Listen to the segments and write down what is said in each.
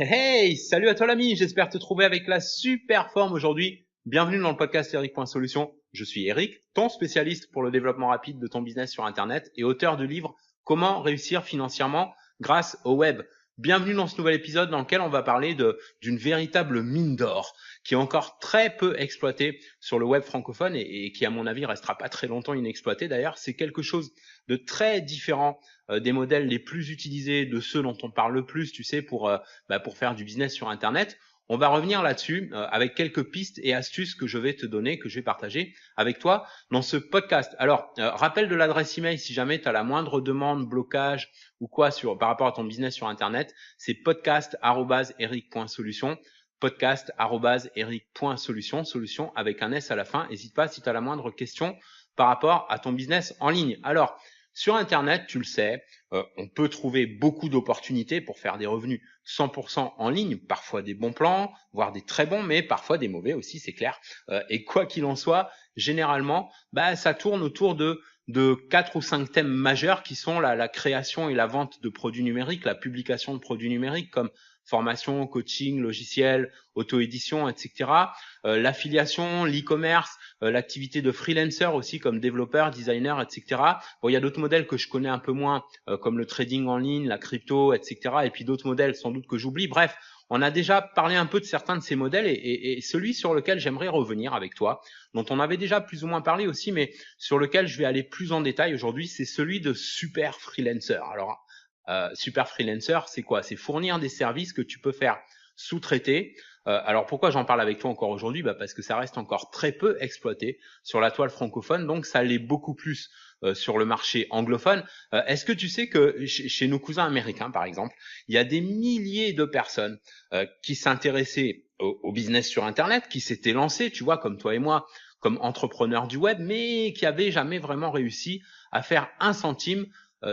Hey, salut à toi l'ami, j'espère te trouver avec la super forme aujourd'hui. Bienvenue dans le podcast Eric.solution. Je suis Eric, ton spécialiste pour le développement rapide de ton business sur Internet et auteur du livre Comment réussir financièrement grâce au web. Bienvenue dans ce nouvel épisode dans lequel on va parler d'une véritable mine d'or qui est encore très peu exploitée sur le web francophone et qui à mon avis restera pas très longtemps inexploitée d'ailleurs. C'est quelque chose de très différent des modèles les plus utilisés, de ceux dont on parle le plus, tu sais, pour faire du business sur Internet. On va revenir là-dessus avec quelques pistes et astuces que je vais te donner, que je vais partager avec toi dans ce podcast. Alors, rappel de l'adresse email si jamais tu as la moindre demande, blocage ou quoi par rapport à ton business sur Internet, c'est podcast@eric.solution. podcast@eric.solution, solution avec un S à la fin. N'hésite pas si tu as la moindre question par rapport à ton business en ligne. Alors, sur Internet, tu le sais, on peut trouver beaucoup d'opportunités pour faire des revenus 100% en ligne, parfois des bons plans, voire des très bons, mais parfois des mauvais aussi, c'est clair. Et quoi qu'il en soit, généralement, ça tourne autour de 4 ou 5 thèmes majeurs qui sont la création et la vente de produits numériques, la publication de produits numériques comme formation, coaching, logiciel, auto-édition, etc. L'affiliation, l'e-commerce, l'activité de freelancer aussi comme développeur, designer, etc. Bon, il y a d'autres modèles que je connais un peu moins, comme le trading en ligne, la crypto, etc. Et puis d'autres modèles sans doute que j'oublie. Bref, on a déjà parlé un peu de certains de ces modèles et celui sur lequel j'aimerais revenir avec toi, dont on avait déjà plus ou moins parlé aussi, mais sur lequel je vais aller plus en détail aujourd'hui, c'est celui de super freelancer. Alors, super freelancer, c'est quoi? C'est fournir des services que tu peux faire sous-traiter. Alors pourquoi j'en parle avec toi encore aujourd'hui? Parce que ça reste encore très peu exploité sur la toile francophone, donc ça l'est beaucoup plus sur le marché anglophone. Est-ce que tu sais que chez nos cousins américains, par exemple, il y a des milliers de personnes qui s'intéressaient au business sur Internet, qui s'étaient lancées, tu vois, comme toi et moi, comme entrepreneurs du web, mais qui n'avaient jamais vraiment réussi à faire un centime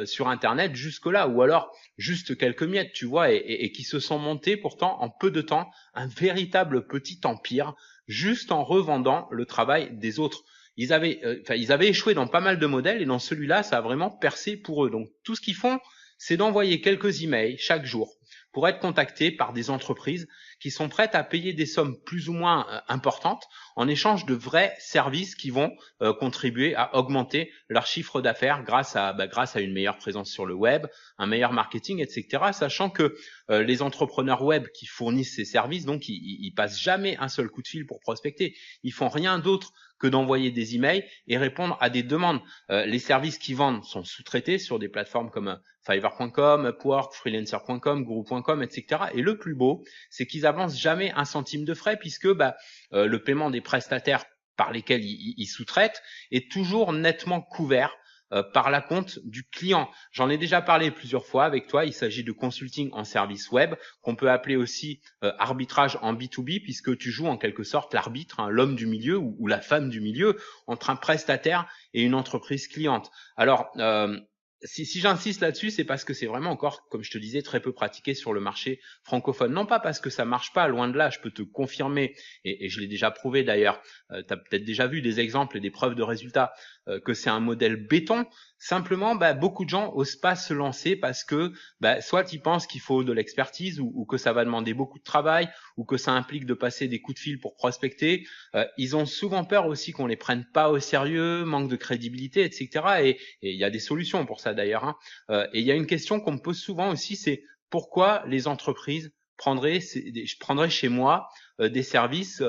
sur Internet jusque-là, ou alors juste quelques miettes, tu vois, et qui se sont montés pourtant en peu de temps un véritable petit empire juste en revendant le travail des autres. Ils avaient échoué dans pas mal de modèles et dans celui-là, ça a vraiment percé pour eux. Donc tout ce qu'ils font, c'est d'envoyer quelques emails chaque jour pour être contactés par des entreprises qui sont prêtes à payer des sommes plus ou moins importantes en échange de vrais services qui vont contribuer à augmenter leur chiffre d'affaires grâce à une meilleure présence sur le web, un meilleur marketing, etc. Sachant que les entrepreneurs web qui fournissent ces services, donc ils passent jamais un seul coup de fil pour prospecter. Ils font rien d'autre que d'envoyer des emails et répondre à des demandes. Les services qu'ils vendent sont sous-traités sur des plateformes comme Fiverr.com, Upwork, Freelancer.com, Guru.com, etc. Et le plus beau, c'est qu'ils avancent jamais un centime de frais puisque le paiement des prestataires par lesquels ils sous-traitent est toujours nettement couvert par la compte du client. J'en ai déjà parlé plusieurs fois avec toi. Il s'agit de consulting en service web, qu'on peut appeler aussi arbitrage en B2B, puisque tu joues en quelque sorte l'arbitre, l'homme du milieu ou la femme du milieu, entre un prestataire et une entreprise cliente. Alors, si j'insiste là-dessus, c'est parce que c'est vraiment encore, comme je te disais, très peu pratiqué sur le marché francophone. Non pas parce que ça marche pas, loin de là, je peux te confirmer, et je l'ai déjà prouvé d'ailleurs, tu as peut-être déjà vu des exemples et des preuves de résultats, que c'est un modèle béton. Simplement, beaucoup de gens osent pas se lancer parce que soit ils pensent qu'il faut de l'expertise ou que ça va demander beaucoup de travail ou que ça implique de passer des coups de fil pour prospecter. Ils ont souvent peur aussi qu'on les prenne pas au sérieux, manque de crédibilité, etc. Et il y a des solutions pour ça d'ailleurs. Et il y a une question qu'on me pose souvent aussi, c'est pourquoi les entreprises prendraient chez moi des services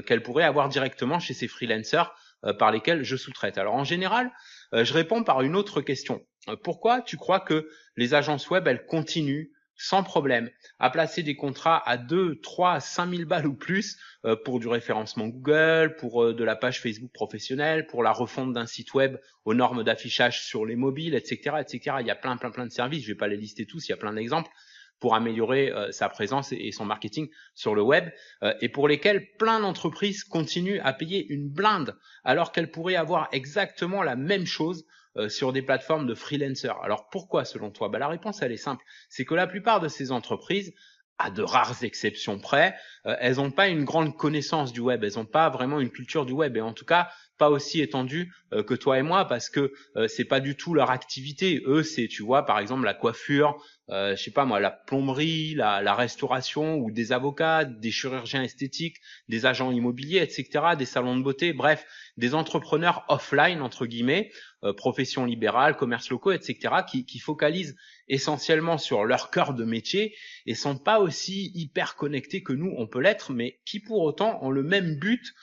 qu'elles pourraient avoir directement chez ces freelancers par lesquels je sous-traite. Alors en général, je réponds par une autre question. Pourquoi tu crois que les agences web, elles continuent sans problème à placer des contrats à 2, 3, 5 000 balles ou plus pour du référencement Google, pour de la page Facebook professionnelle, pour la refonte d'un site web aux normes d'affichage sur les mobiles, etc., etc. Il y a plein de services, je vais pas les lister tous, il y a plein d'exemples pour améliorer sa présence et son marketing sur le web, et pour lesquels plein d'entreprises continuent à payer une blinde alors qu'elles pourraient avoir exactement la même chose sur des plateformes de freelancers. Alors pourquoi selon toi? La réponse elle est simple, c'est que la plupart de ces entreprises, à de rares exceptions près, elles n'ont pas une grande connaissance du web, elles n'ont pas vraiment une culture du web, et en tout cas pas aussi étendue que toi et moi, parce que c'est pas du tout leur activité. Eux, c'est, tu vois, par exemple la coiffure, je sais pas moi, la plomberie, la restauration, ou des avocats, des chirurgiens esthétiques, des agents immobiliers, etc., des salons de beauté, bref, des entrepreneurs offline entre guillemets, professions libérales, commerces locaux, etc., qui focalisent essentiellement sur leur cœur de métier et sont pas aussi hyper connectés que nous on peut l'être, mais qui pour autant ont le même but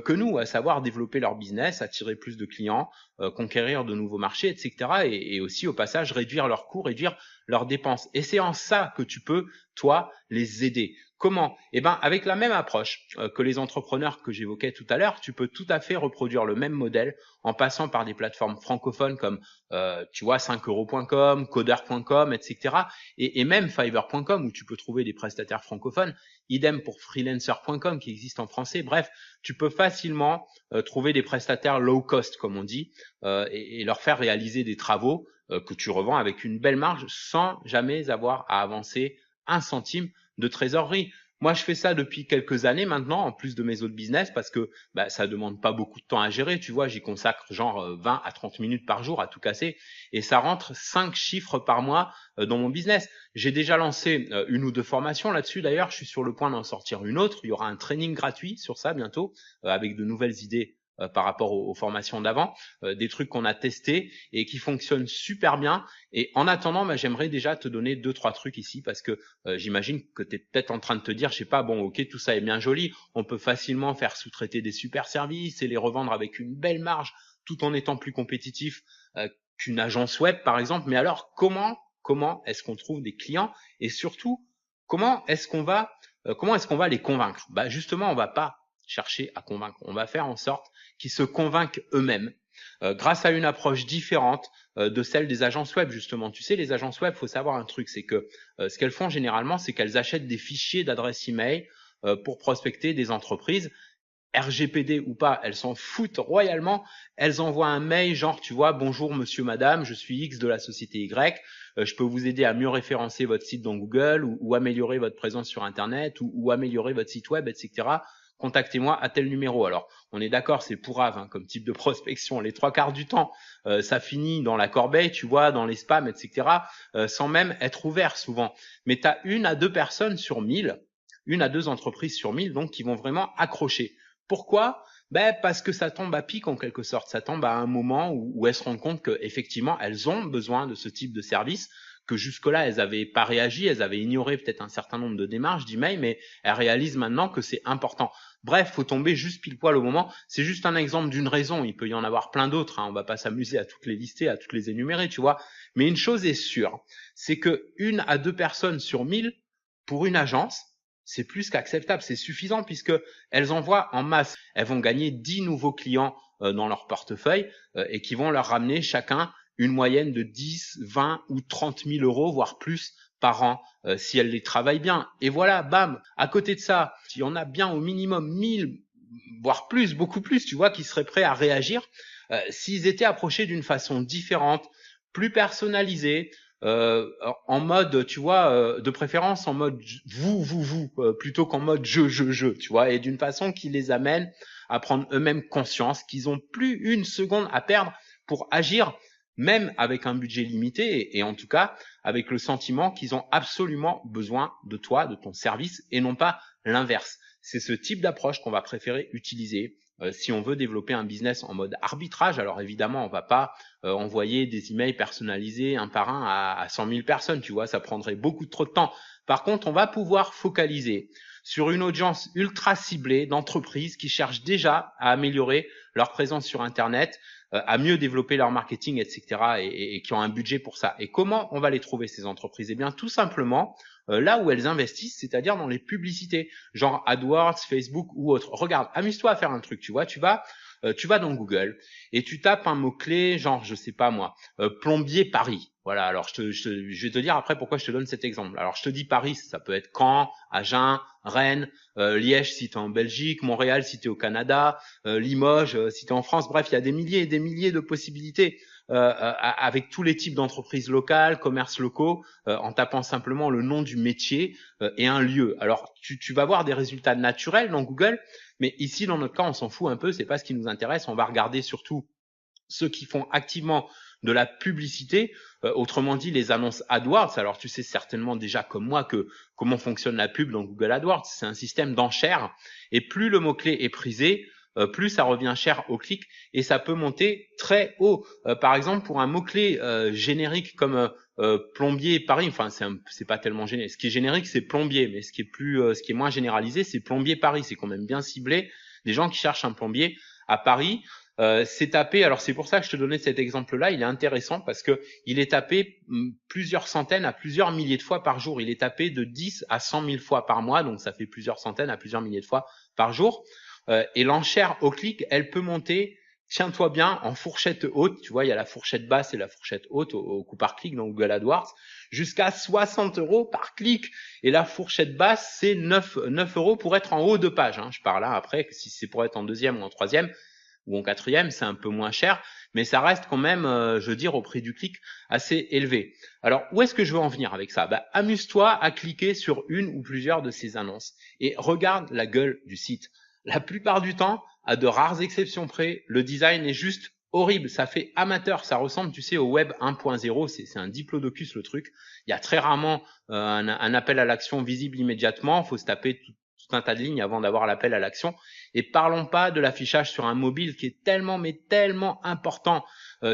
que nous, à savoir développer leur business, attirer plus de clients, conquérir de nouveaux marchés, etc. Et aussi au passage réduire leurs coûts, réduire leurs dépenses. Et c'est en ça que tu peux, toi, les aider. Comment? Eh ben, avec la même approche que les entrepreneurs que j'évoquais tout à l'heure, tu peux tout à fait reproduire le même modèle en passant par des plateformes francophones comme, tu vois, 5euros.com, coder.com, etc. Et même Fiverr.com où tu peux trouver des prestataires francophones. Idem pour freelancer.com qui existe en français. Bref, tu peux facilement trouver des prestataires low cost, comme on dit, et leur faire réaliser des travaux que tu revends avec une belle marge sans jamais avoir à avancer un centime de trésorerie. Moi, je fais ça depuis quelques années maintenant, en plus de mes autres business, parce que ça demande pas beaucoup de temps à gérer. Tu vois, j'y consacre genre 20 à 30 minutes par jour à tout casser, et ça rentre 5 chiffres par mois dans mon business. J'ai déjà lancé une ou deux formations là-dessus. D'ailleurs, je suis sur le point d'en sortir une autre. Il y aura un training gratuit sur ça bientôt, avec de nouvelles idées par rapport aux formations d'avant, des trucs qu'on a testés et qui fonctionnent super bien. Et en attendant, j'aimerais déjà te donner 2-3 trucs ici, parce que j'imagine que tu es peut-être en train de te dire, je sais pas, bon ok, tout ça est bien joli, on peut facilement faire sous-traiter des super services et les revendre avec une belle marge tout en étant plus compétitif qu'une agence web par exemple. Mais alors comment est-ce qu'on trouve des clients, et surtout comment est-ce qu'on va les convaincre? Justement, on va pas chercher à convaincre, on va faire en sorte qu'ils se convainquent eux-mêmes grâce à une approche différente de celle des agences web. Justement, tu sais, les agences web, faut savoir un truc, c'est que ce qu'elles font généralement, c'est qu'elles achètent des fichiers d'adresse email pour prospecter des entreprises. RGPD ou pas, elles s'en foutent royalement. Elles envoient un mail genre, tu vois, bonjour monsieur, madame, je suis X de la société Y, je peux vous aider à mieux référencer votre site dans Google, ou améliorer votre présence sur Internet, ou améliorer votre site web, etc. Contactez-moi à tel numéro. Alors, on est d'accord, c'est pourrave hein, comme type de prospection. Les 3/4 du temps, ça finit dans la corbeille, tu vois, dans les spams, etc., sans même être ouvert souvent. Mais tu as 1 à 2 personnes sur 1000, 1 à 2 entreprises sur 1000, donc qui vont vraiment accrocher. Pourquoi? Parce que ça tombe à pic en quelque sorte. Ça tombe à un moment où elles se rendent compte qu'effectivement, elles ont besoin de ce type de service, que jusque-là, elles n'avaient pas réagi, elles avaient ignoré peut-être un certain nombre de démarches, d'emails, mais elles réalisent maintenant que c'est important. Bref, faut tomber juste pile poil au moment. C'est juste un exemple d'une raison. Il peut y en avoir plein d'autres. Hein. On va pas s'amuser à toutes les lister, à toutes les énumérer, tu vois. Mais une chose est sûre, c'est que 1 à 2 personnes sur 1000 pour une agence, c'est plus qu'acceptable. C'est suffisant puisque elles envoient en masse. Elles vont gagner 10 nouveaux clients dans leur portefeuille et qui vont leur ramener chacun une moyenne de 10, 20 ou 30 000 euros, voire plus par an, si elles les travaillent bien. Et voilà, bam. À côté de ça, il y en a bien au minimum 1000, voire plus, beaucoup plus, tu vois, qui seraient prêts à réagir s'ils étaient approchés d'une façon différente, plus personnalisée, en mode, tu vois, de préférence en mode vous, plutôt qu'en mode je, tu vois, et d'une façon qui les amène à prendre eux-mêmes conscience qu'ils ont plus une seconde à perdre pour agir, même avec un budget limité, et en tout cas avec le sentiment qu'ils ont absolument besoin de toi, de ton service, et non pas l'inverse. C'est ce type d'approche qu'on va préférer utiliser si on veut développer un business en mode arbitrage. Alors évidemment, on va pas envoyer des emails personnalisés un par un à 100 000 personnes, tu vois, ça prendrait beaucoup trop de temps. Par contre, on va pouvoir focaliser sur une audience ultra ciblée d'entreprises qui cherchent déjà à améliorer leur présence sur Internet, à mieux développer leur marketing, etc., et qui ont un budget pour ça. Et comment on va les trouver, ces entreprises? Eh bien, tout simplement là où elles investissent, c'est-à-dire dans les publicités, genre AdWords, Facebook ou autre. Regarde, amuse-toi à faire un truc, tu vois, tu vas dans Google et tu tapes un mot-clé, genre, je sais pas moi, plombier Paris. Voilà, alors je vais te dire après pourquoi je te donne cet exemple. Alors je te dis Paris, ça peut être Caen, Agen, Rennes, Liège si tu es en Belgique, Montréal si tu es au Canada, Limoges si tu es en France. Bref, il y a des milliers et des milliers de possibilités avec tous les types d'entreprises locales, commerces locaux, en tapant simplement le nom du métier et un lieu. Alors tu vas voir des résultats naturels dans Google, Mais ici, dans notre cas, on s'en fout un peu, c'est pas ce qui nous intéresse. On va regarder surtout ceux qui font activement de la publicité, autrement dit les annonces AdWords. Alors tu sais certainement déjà comme moi que comment fonctionne la pub dans Google AdWords, c'est un système d'enchères et plus le mot-clé est prisé, plus ça revient cher au clic et ça peut monter très haut. Par exemple pour un mot-clé générique comme plombier Paris, enfin c'est pas tellement générique. Ce qui est générique c'est plombier, mais ce qui est moins généralisé c'est plombier Paris, c'est quand même bien ciblé. Les gens qui cherchent un plombier à Paris, c'est tapé, alors c'est pour ça que je te donnais cet exemple-là, il est intéressant parce que il est tapé plusieurs centaines à plusieurs milliers de fois par jour. Il est tapé de 10 à 100 000 fois par mois, donc ça fait plusieurs centaines à plusieurs milliers de fois par jour. Et l'enchère au clic, elle peut monter, tiens-toi bien, en fourchette haute, tu vois, il y a la fourchette basse et la fourchette haute au coût par clic dans Google AdWords, jusqu'à 60 € par clic. Et la fourchette basse, c'est 9 € pour être en haut de page. Je parle là après, si c'est pour être en deuxième ou en troisième, ou en quatrième, c'est un peu moins cher, mais ça reste quand même, je veux dire, au prix du clic assez élevé. Alors, où est-ce que je veux en venir avec ça? Amuse-toi à cliquer sur une ou plusieurs de ces annonces et regarde la gueule du site. La plupart du temps, à de rares exceptions près, le design est juste horrible, ça fait amateur, ça ressemble, tu sais, au web 1.0, c'est un diplodocus le truc. Il y a très rarement un appel à l'action visible immédiatement, il faut se taper tout un tas de lignes avant d'avoir l'appel à l'action. Et parlons pas de l'affichage sur un mobile qui est tellement, mais tellement important,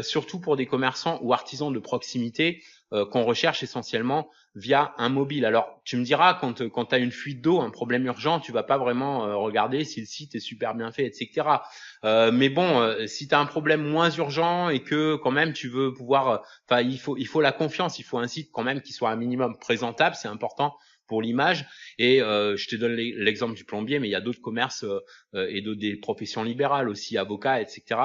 surtout pour des commerçants ou artisans de proximité qu'on recherche essentiellement via un mobile. Alors, tu me diras, quand tu as une fuite d'eau, un problème urgent, tu vas pas vraiment regarder si le site est super bien fait, etc. Mais bon, si tu as un problème moins urgent et que quand même tu veux pouvoir, il faut la confiance, il faut un site quand même qui soit un minimum présentable, c'est important pour l'image. Et je te donne l'exemple du plombier, mais il y a d'autres commerces et des professions libérales aussi, avocats, etc.,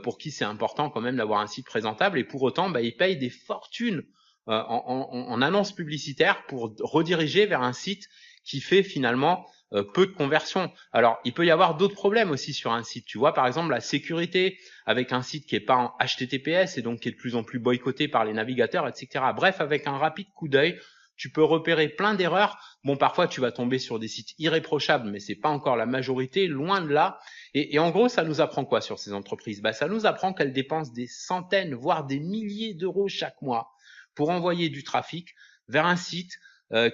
pour qui c'est important quand même d'avoir un site présentable. Et pour autant, ils payent des fortunes en annonces publicitaires pour rediriger vers un site qui fait finalement peu de conversions. Alors, il peut y avoir d'autres problèmes aussi sur un site. Tu vois, par exemple, la sécurité avec un site qui est pas en HTTPS et donc qui est de plus en plus boycotté par les navigateurs, etc. Bref, avec un rapide coup d'œil, tu peux repérer plein d'erreurs. Bon, parfois, tu vas tomber sur des sites irréprochables, mais c'est pas encore la majorité, loin de là. Et en gros, ça nous apprend quoi sur ces entreprises? Ça nous apprend qu'elles dépensent des centaines, voire des milliers d'euros chaque mois pour envoyer du trafic vers un site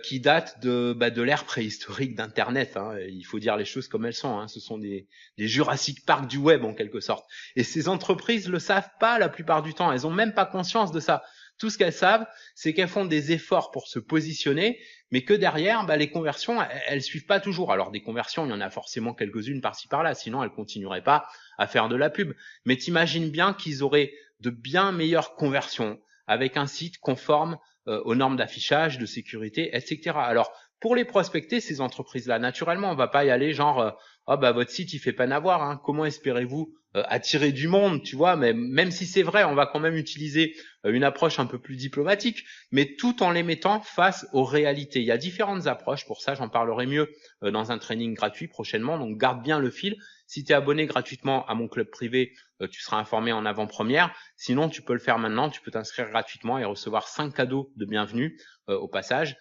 qui date de l'ère préhistorique d'Internet. Il faut dire les choses comme elles sont. Ce sont des Jurassic Park du web en quelque sorte. Et ces entreprises le savent pas la plupart du temps. Elles ont même pas conscience de ça. Tout ce qu'elles savent, c'est qu'elles font des efforts pour se positionner, mais que derrière, les conversions, elles suivent pas toujours. Alors des conversions, il y en a forcément quelques-unes par-ci par-là, sinon elles continueraient pas à faire de la pub. Mais t'imagines bien qu'ils auraient de bien meilleures conversions avec un site conforme aux normes d'affichage, de sécurité, etc. Alors pour les prospecter, ces entreprises-là, naturellement, on va pas y aller genre votre site il fait peine à voir. Comment espérez-vous attirer du monde, tu vois? Mais même si c'est vrai, on va quand même utiliser une approche un peu plus diplomatique, mais tout en les mettant face aux réalités. Il y a différentes approches, pour ça j'en parlerai mieux dans un training gratuit prochainement, donc garde bien le fil. Si tu es abonné gratuitement à mon club privé, tu seras informé en avant-première. Sinon, tu peux le faire maintenant, tu peux t'inscrire gratuitement et recevoir 5 cadeaux de bienvenue au passage,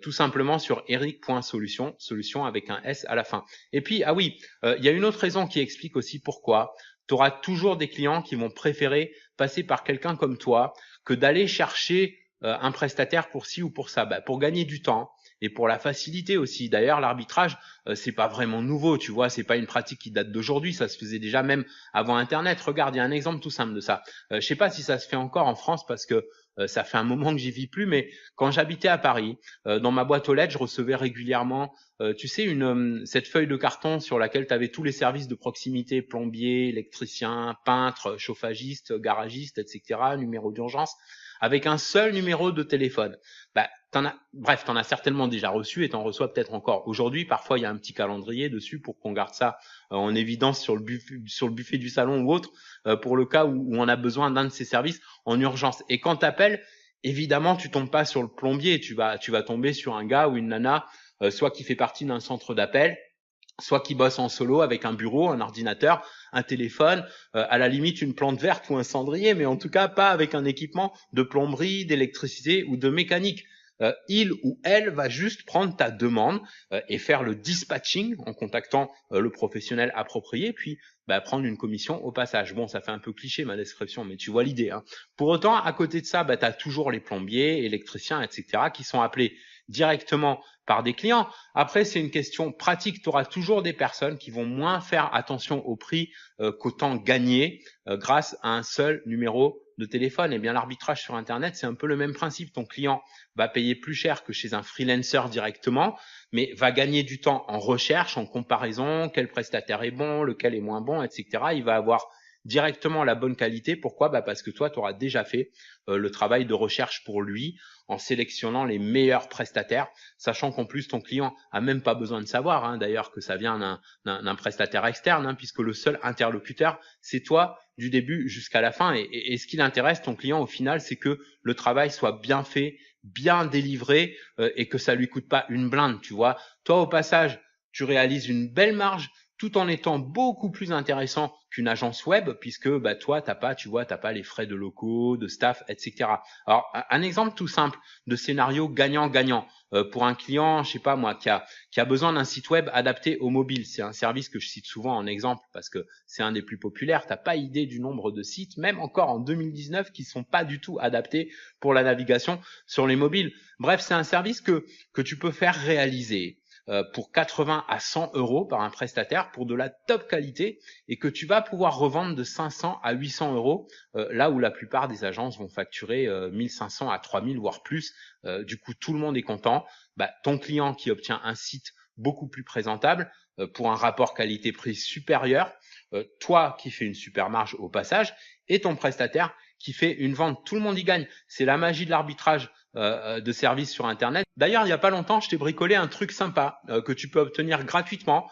tout simplement sur eric.solution, solution avec un S à la fin. Et puis, il y a une autre raison qui explique aussi pourquoi tu auras toujours des clients qui vont préférer passer par quelqu'un comme toi que d'aller chercher un prestataire pour ci ou pour ça, pour gagner du temps et pour la facilité aussi. D'ailleurs, l'arbitrage, c'est pas vraiment nouveau, tu vois, c'est pas une pratique qui date d'aujourd'hui, ça se faisait déjà même avant Internet. Regarde, il y a un exemple tout simple de ça. Je sais pas si ça se fait encore en France parce que ça fait un moment que j'y vis plus, mais quand j'habitais à Paris, dans ma boîte aux lettres, je recevais régulièrement, tu sais, cette feuille de carton sur laquelle tu avais tous les services de proximité, plombier, électricien, peintre, chauffagiste, garagiste, etc., numéro d'urgence, avec un seul numéro de téléphone. T'en as certainement déjà reçu et t'en reçois peut-être encore aujourd'hui. Parfois, il y a un petit calendrier dessus pour qu'on garde ça en évidence sur le buffet du salon ou autre, pour le cas où on a besoin d'un de ces services en urgence. Et quand t'appelles, évidemment, tu tombes pas sur le plombier, tu vas tomber sur un gars ou une nana, soit qui fait partie d'un centre d'appel, soit qui bosse en solo avec un bureau, un ordinateur, un téléphone, à la limite une plante verte ou un cendrier, mais en tout cas pas avec un équipement de plomberie, d'électricité ou de mécanique. il ou elle va juste prendre ta demande et faire le dispatching en contactant le professionnel approprié, puis prendre une commission au passage. Bon, ça fait un peu cliché ma description, mais tu vois l'idée. Pour autant, à côté de ça, tu as toujours les plombiers, électriciens, etc. qui sont appelés directement par des clients. Après, c'est une question pratique. Tu auras toujours des personnes qui vont moins faire attention au prix qu'au temps gagné grâce à un seul numéro de téléphone. Et bien, l'arbitrage sur Internet, c'est un peu le même principe. Ton client va payer plus cher que chez un freelancer directement, mais va gagner du temps en recherche, en comparaison, quel prestataire est bon, lequel est moins bon, etc. Il va avoir directement la bonne qualité. Pourquoi ? Parce que toi, tu auras déjà fait le travail de recherche pour lui en sélectionnant les meilleurs prestataires, sachant qu'en plus, ton client a même pas besoin de savoir, d'ailleurs, que ça vient d'un prestataire externe, puisque le seul interlocuteur, c'est toi du début jusqu'à la fin. Et ce qui l'intéresse, ton client, au final, c'est que le travail soit bien fait, bien délivré et que ça lui coûte pas une blinde, tu vois. Toi, au passage, tu réalises une belle marge tout en étant beaucoup plus intéressant qu'une agence web, puisque toi, t'as pas les frais de locaux, de staff, etc. Alors, un exemple tout simple de scénario gagnant-gagnant pour un client, je sais pas moi, qui a besoin d'un site web adapté au mobile. C'est un service que je cite souvent en exemple parce que c'est un des plus populaires. T'as pas idée du nombre de sites, même encore en 2019, qui sont pas du tout adaptés pour la navigation sur les mobiles. Bref, c'est un service que tu peux faire réaliser pour 80 à 100 euros par un prestataire pour de la top qualité et que tu vas pouvoir revendre de 500 à 800 euros là où la plupart des agences vont facturer 1500 à 3000 voire plus. Du coup, tout le monde est content. Ton client qui obtient un site beaucoup plus présentable pour un rapport qualité-prix supérieur, toi qui fais une super marge au passage et ton prestataire qui fait une vente. Tout le monde y gagne. C'est la magie de l'arbitrage de services sur Internet. D'ailleurs, il n'y a pas longtemps, je t'ai bricolé un truc sympa que tu peux obtenir gratuitement.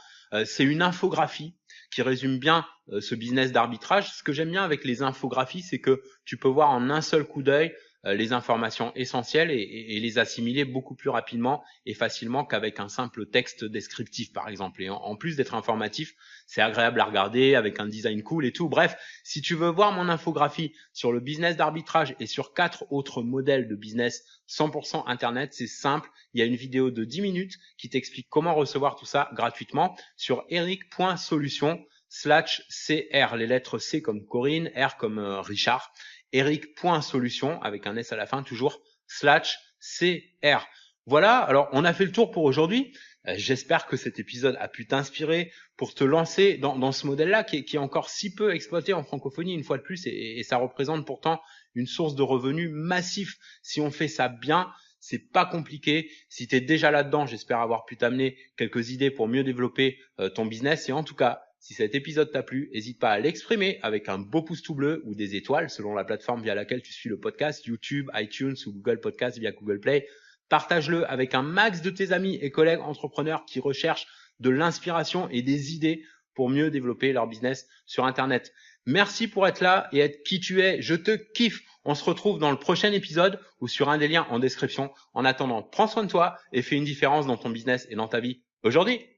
C'est une infographie qui résume bien ce business d'arbitrage. Ce que j'aime bien avec les infographies, c'est que tu peux voir en un seul coup d'œil les informations essentielles et les assimiler beaucoup plus rapidement et facilement qu'avec un simple texte descriptif, par exemple. Et en plus d'être informatif, c'est agréable à regarder avec un design cool et tout. Bref, si tu veux voir mon infographie sur le business d'arbitrage et sur 4 autres modèles de business 100% Internet, c'est simple. Il y a une vidéo de 10 minutes qui t'explique comment recevoir tout ça gratuitement sur eric.solution/CR, les lettres C comme Corinne, R comme Richard, eric.solution avec un S à la fin toujours /CR. Voilà, alors on a fait le tour pour aujourd'hui. J'espère que cet épisode a pu t'inspirer pour te lancer dans ce modèle-là qui est encore si peu exploité en francophonie une fois de plus et ça représente pourtant une source de revenus massif. Si on fait ça bien, c'est pas compliqué. Si tu es déjà là-dedans, j'espère avoir pu t'amener quelques idées pour mieux développer ton business. Et en tout cas, si cet épisode t'a plu, n'hésite pas à l'exprimer avec un beau pouce tout bleu ou des étoiles selon la plateforme via laquelle tu suis le podcast, YouTube, iTunes ou Google Podcast via Google Play. Partage-le avec un max de tes amis et collègues entrepreneurs qui recherchent de l'inspiration et des idées pour mieux développer leur business sur Internet. Merci pour être là et être qui tu es. Je te kiffe. On se retrouve dans le prochain épisode ou sur un des liens en description. En attendant, prends soin de toi et fais une différence dans ton business et dans ta vie aujourd'hui.